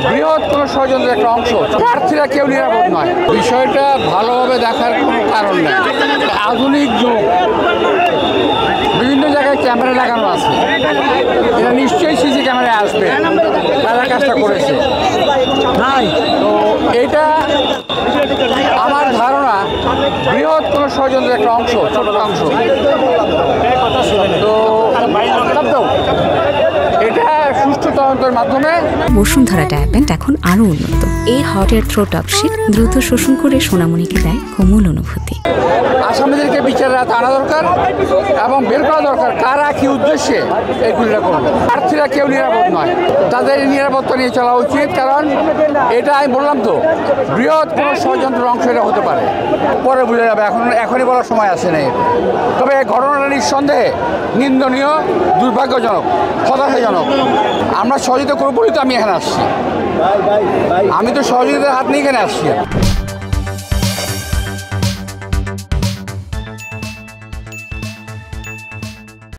বৃহৎ কোনো ষড়যন্ত্রের একটা অংশ। প্রার্থীরা কেউ নিরাপদ নয়। বিষয়টা ভালোভাবে দেখার কোনো কারণ নেই। আধুনিক যুগ, বিভিন্ন জায়গায় ক্যামেরা লাগানো আছে। এটা নিশ্চয়ই সিসি ক্যামেরায় আসবে, তারা কাজটা করেছে। তো এটা আমার ধারণা বৃহৎ কোনো ষড়যন্ত্রের একটা অংশ, ছোট অংশ। তো এটা সুষ্ঠু তদন্তের মাধ্যমে। বসুন্ধরা ডায়াপেন্ট এখন আরো উন্নত। এই হট এয়ার থ্রো টপশিট দ্রুত শোষণ করে সোনামণিকে দেয় কোমল অনুভূতি। আসামিদেরকে বিচারের রাতে আনা দরকার এবং বের করা দরকার কারা কি উদ্দেশ্যে এই গুলিটা করবে। প্রার্থীরা কেউ নিরাপদ নয়, তাদের নিরাপত্তা নিয়ে চলা উচিত। কারণ এটা আমি বললাম তো, বৃহৎ কোনো ষড়যন্ত্রের অংশ এটা হতে পারে। পরে বুঝে যাবে, এখনই বলার সময় আসে নেই। তবে এই ঘটনাটা নিঃসন্দেহে নিন্দনীয়, দুর্ভাগ্যজনক, হতাশাজনক। আমরা সহযোগিতা করবো বলেই তো আমি এখানে আসছি। আমি তো সহযোগিতার হাত নিয়ে এখানে আসছি।